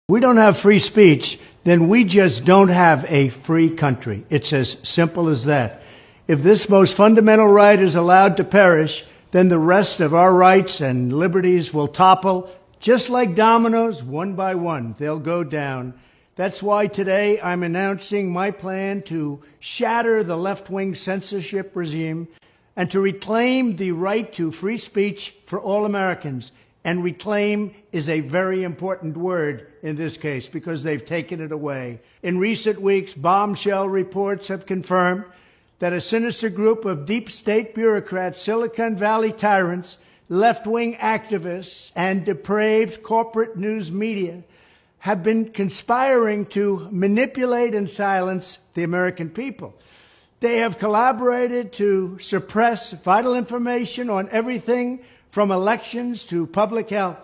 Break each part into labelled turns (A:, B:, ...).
A: We don't have free speech, then we just don't have a free country. It's as simple as that. If this most fundamental right is allowed to perish, then the rest of our rights and liberties will topple, just like dominoes, one by one. They'll go down. That's why today I'm announcing my plan to shatter the left-wing censorship regime and to reclaim the right to free speech for all Americans. And reclaim is a very important word in this case because they've taken it away. In recent weeks, bombshell reports have confirmed that a sinister group of deep state bureaucrats, Silicon Valley tyrants, left-wing activists, and depraved corporate news media have been conspiring to manipulate and silence the American people. They have collaborated to suppress vital information on everything from elections to public health.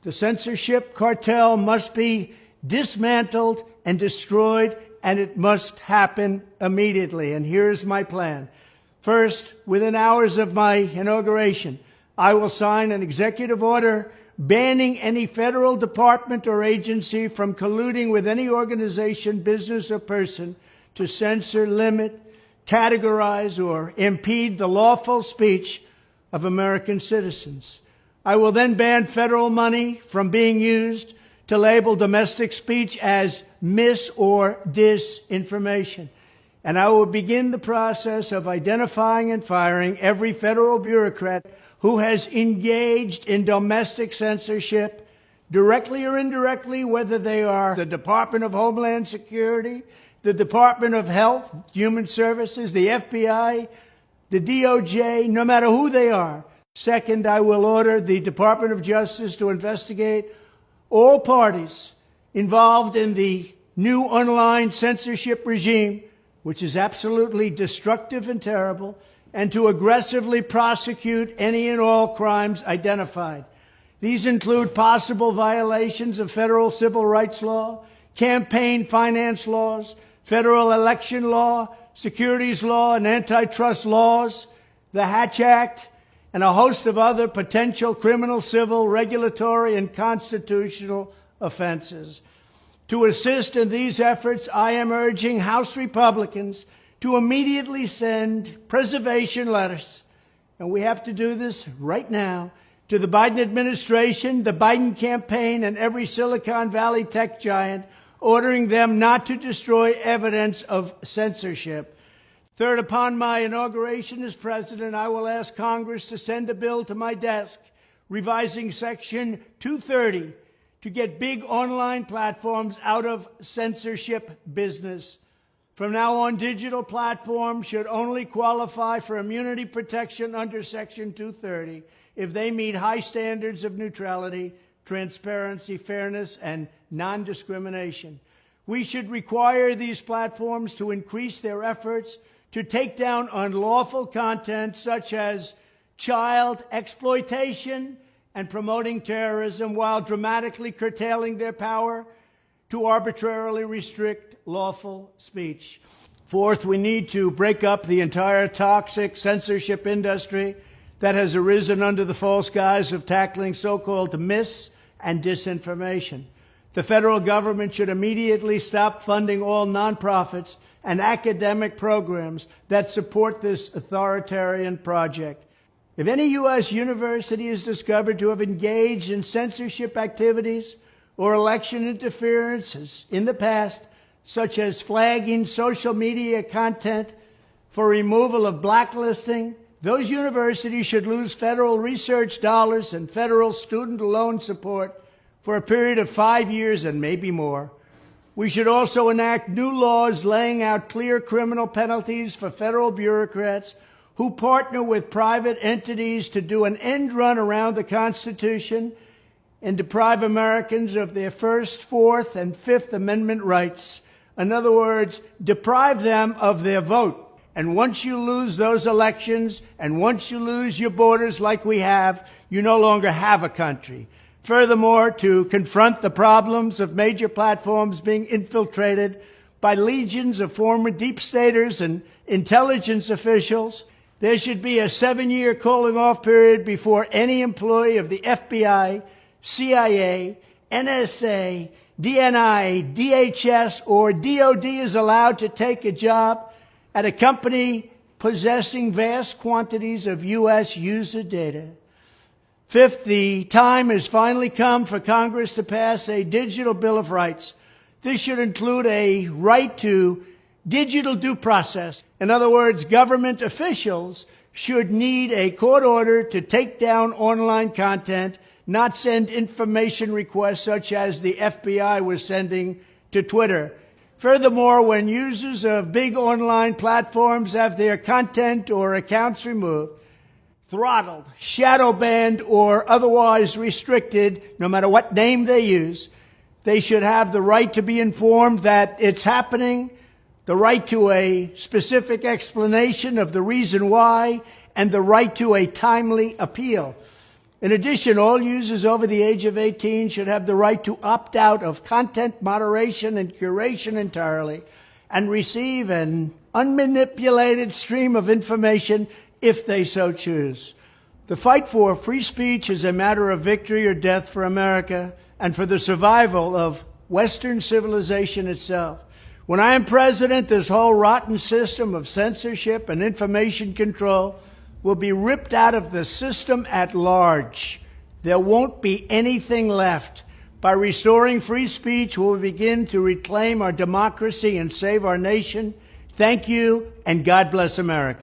A: The censorship cartel must be dismantled and destroyed, and it must happen immediately. And here's my plan. First, within hours of my inauguration, I will sign an executive order banning any federal department or agency from colluding with any organization, business, or person to censor, limit, categorize, or impede the lawful speech of American citizens. I will then ban federal money from being used to label domestic speech as mis- or disinformation. And I will begin the process of identifying and firing every federal bureaucrat who has engaged in domestic censorship, directly or indirectly, whether they are the Department of Homeland Security, the Department of Health, Human Services, the FBI, the DOJ, no matter who they are. Second, I will order the Department of Justice to investigate all parties involved in the new online censorship regime, which is absolutely destructive and terrible, and to aggressively prosecute any and all crimes identified. These include possible violations of federal civil rights law, campaign finance laws, federal election law, securities law, and antitrust laws, the Hatch Act, and a host of other potential criminal, civil, regulatory, and constitutional offenses. To assist in these efforts, I am urging House Republicans to immediately send preservation letters, and we have to do this right now, to the Biden administration, the Biden campaign, and every Silicon Valley tech giant, ordering them not to destroy evidence of censorship. Third, upon my inauguration as president, I will ask Congress to send a bill to my desk revising Section 230 to get big online platforms out of censorship business. From now on, digital platforms should only qualify for immunity protection under Section 230 if they meet high standards of neutrality, transparency, fairness, and non-discrimination. We should require these platforms to increase their efforts to take down unlawful content such as child exploitation and promoting terrorism, while dramatically curtailing their power to arbitrarily restrict lawful speech. Fourth, we need to break up the entire toxic censorship industry that has arisen under the false guise of tackling so-called mis- and disinformation. The federal government should immediately stop funding all nonprofits and academic programs that support this authoritarian project. If any U.S. university is discovered to have engaged in censorship activities or election interferences in the past, such as flagging social media content for removal of blacklisting, those universities should lose federal research dollars and federal student loan support for a period of 5 years and maybe more. We should also enact new laws laying out clear criminal penalties for federal bureaucrats who partner with private entities to do an end run around the Constitution and deprive Americans of their First, Fourth, and Fifth Amendment rights. In other words, deprive them of their vote. And once you lose those elections, and once you lose your borders like we have, you no longer have a country. Furthermore, to confront the problems of major platforms being infiltrated by legions of former deep staters and intelligence officials, there should be a 7-year cooling-off period before any employee of the FBI, CIA, NSA, DNI, DHS, or DOD is allowed to take a job at a company possessing vast quantities of U.S. user data. Fifth, the time has finally come for Congress to pass a digital Bill of Rights. This should include a right to digital due process. In other words, government officials should need a court order to take down online content, not send information requests such as the FBI was sending to Twitter. Furthermore, when users of big online platforms have their content or accounts removed, throttled, shadow banned, or otherwise restricted, no matter what name they use, they should have the right to be informed that it's happening, the right to a specific explanation of the reason why, and the right to a timely appeal. In addition, all users over the age of 18 should have the right to opt out of content moderation and curation entirely and receive an unmanipulated stream of information if they so choose. The fight for free speech is a matter of victory or death for America and for the survival of Western civilization itself. When I am president, this whole rotten system of censorship and information control will be ripped out of the system at large. There won't be anything left. By restoring free speech, we'll begin to reclaim our democracy and save our nation. Thank you, and God bless America.